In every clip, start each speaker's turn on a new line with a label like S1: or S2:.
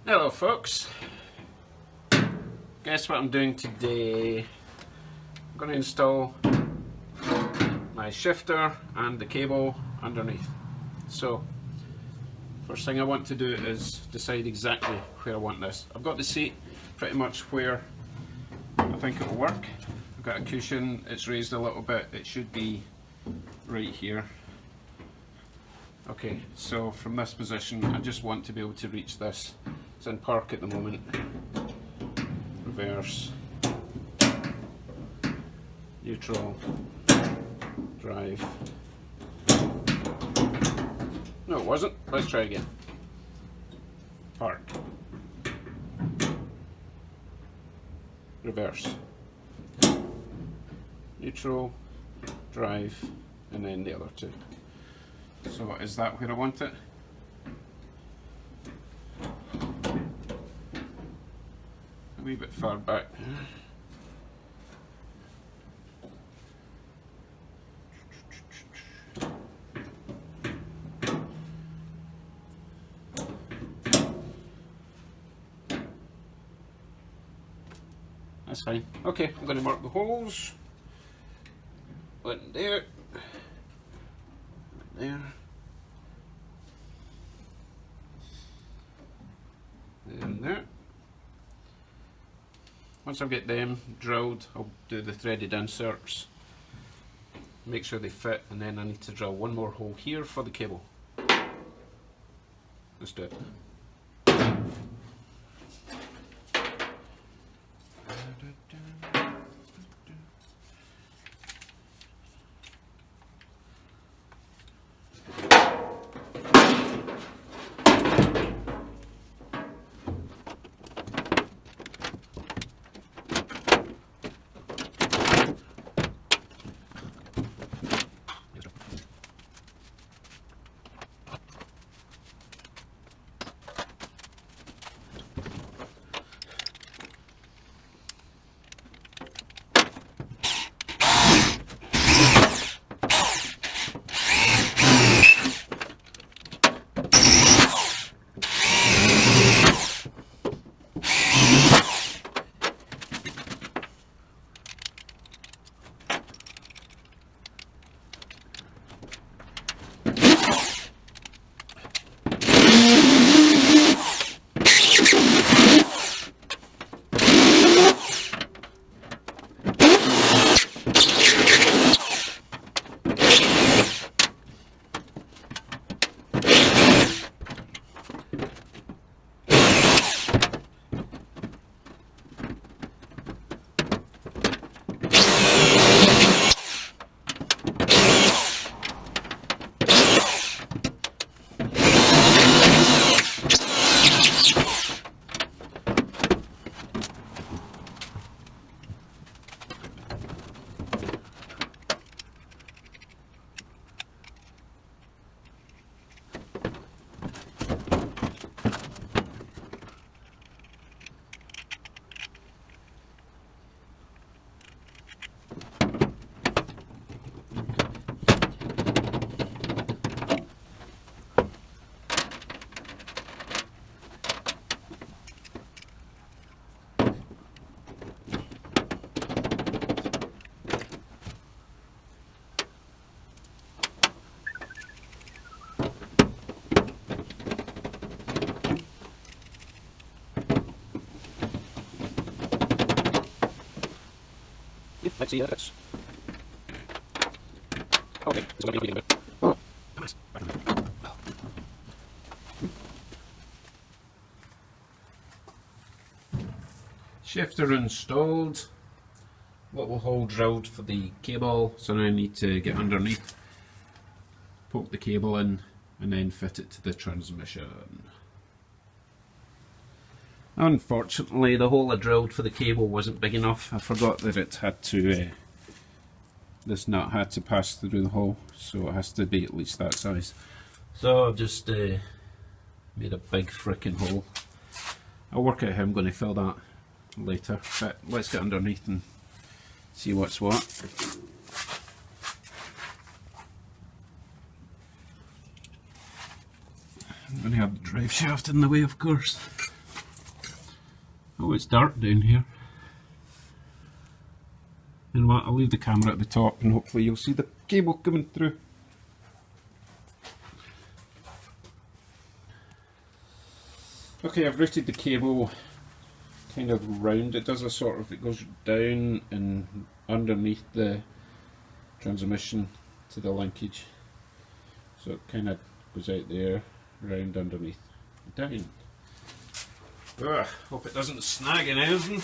S1: Hello folks, guess what I'm doing today? I'm going to install my shifter and the cable underneath. So first thing I want to do is decide exactly where I want this. I've got the seat pretty much where I think it will work. I've got a cushion, it's raised a little bit, it should be right here. Okay, so from this position I just want to be able to reach this. It's in park at the moment. Reverse, neutral, drive. No, it wasn't. Let's try again. Park, reverse, neutral, drive, and then the other two. So is that where I want it? A wee bit far back. That's fine. Okay, I'm going to mark the holes. One there. There. And there. Once I've got them drilled, I'll do the threaded inserts, make sure they fit, and then I need to drill one more hole here for the cable. Let's do it. Let's see if it's okay. It's going to be a bit. Oh, nice. Shifter installed. Little hole drilled for the cable. So now I need to get underneath, poke the cable in, and then fit it to the transmission. Unfortunately, the hole I drilled for the cable wasn't big enough. I forgot that it had to, this nut had to pass through the hole, so it has to be at least that size. So I've just made a big frickin' hole. I'll work out how I'm going to fill that later, but let's get underneath and see what's what. I'm going to have the drive shaft in the way, of course. Oh, it's dark down here. You know what, I'll leave the camera at the top and hopefully you'll see the cable coming through. Okay, I've routed the cable kind of round. It does a sort of, it goes down and underneath the transmission to the linkage. So it kind of goes out there, round underneath, down. Ugh, hope it doesn't snag in anything.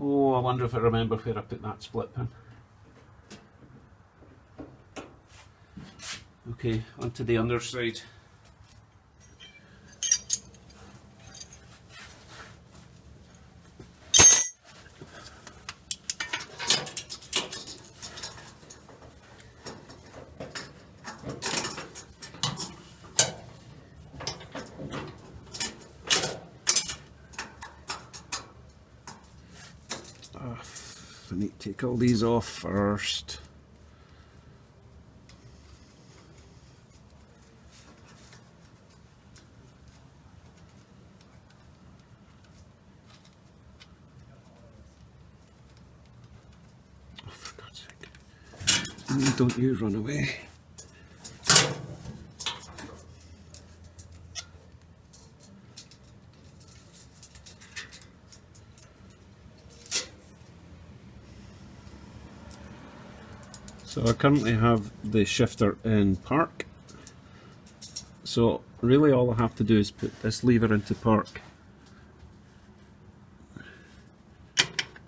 S1: Oh, I wonder if I remember where I put that split pin. Okay, onto the underside. I need to take all these off first. Oh, for God's sake. Don't you run away. So I currently have the shifter in park. So really all I have to do is put this lever into park,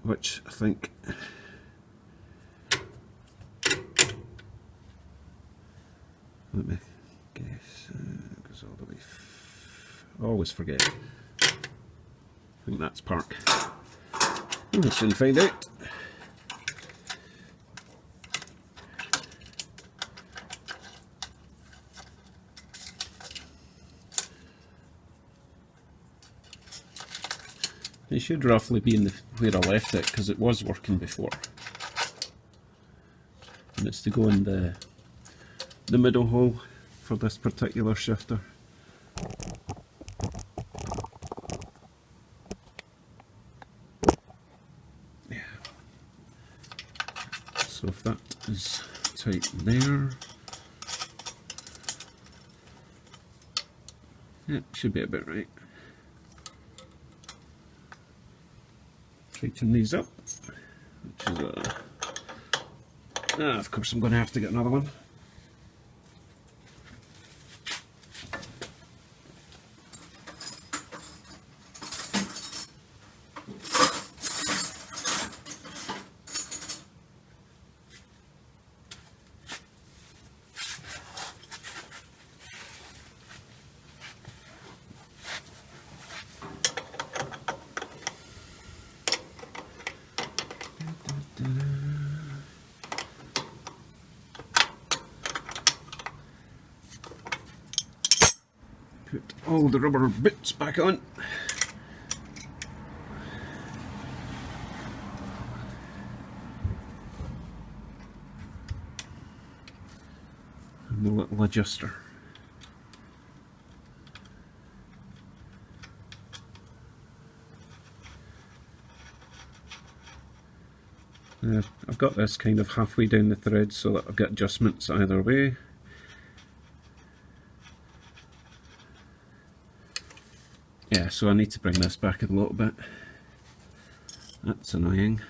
S1: which I think let me guess, goes all the way, I always forget. I think that's park. We'll soon find out. It should roughly be in where I left it because it was working before. And it's to go in the middle hole for this particular shifter. Yeah. So if that is tight there, yeah, should be about right. Tighten these up, which is of course I'm going to have to get another one. Put all the rubber bits back on. And the little adjuster. I've got this kind of halfway down the thread so that I've got adjustments either way. Yeah, so I need to bring this back a little bit. That's annoying.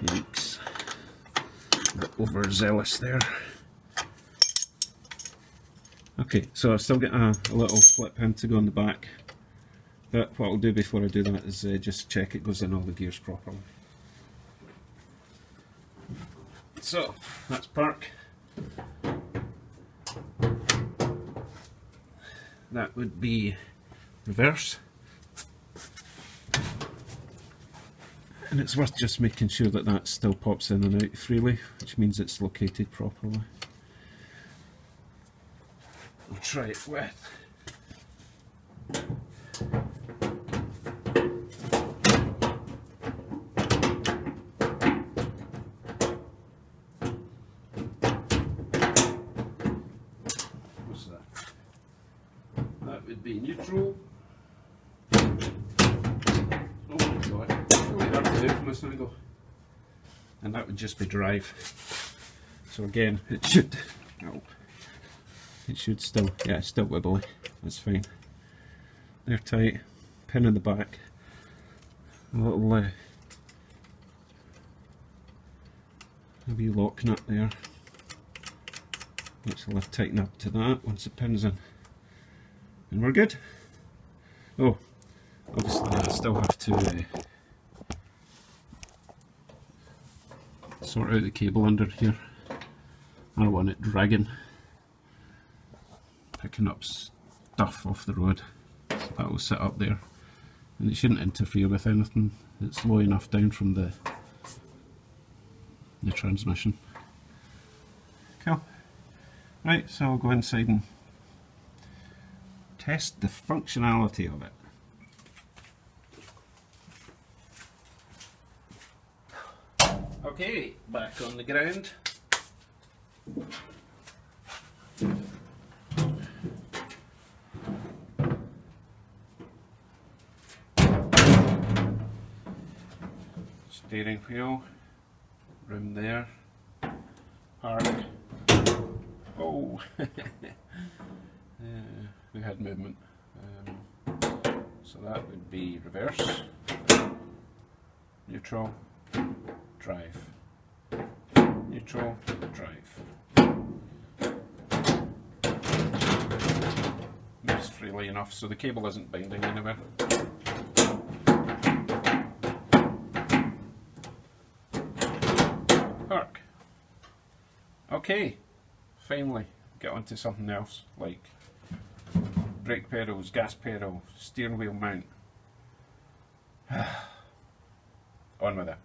S1: Yikes. A bit overzealous there. Okay, so I've still got a little split pin to go on the back, but what I'll do before I do that is just check it goes in all the gears properly. So, that's park. That would be reverse. And it's worth just making sure that that still pops in and out freely, which means it's located properly. I'll try it with what's that? That would be neutral. Oh my god, really hard to do from this angle. And that would just be drive. So again, it should still, yeah, it's still wibbly, that's fine. They're tight, pin in the back, a little wee lock nut there, which will tighten up to that once the pin's in. And we're good. Oh, obviously I still have to sort out the cable under here. I don't want it dragging, picking up stuff off the road. So that will sit up there, and it shouldn't interfere with anything. It's low enough down from the transmission. Cool. Right, so I'll go inside and test the functionality of it. Okay, back on the ground. Steering wheel, room there, park. Oh, we had movement. So that would be reverse, neutral, drive, neutral, drive. Moves freely enough so the cable isn't binding anywhere. Park. Okay, finally get onto something else like brake pedals, gas pedal, steering wheel mount. On with it.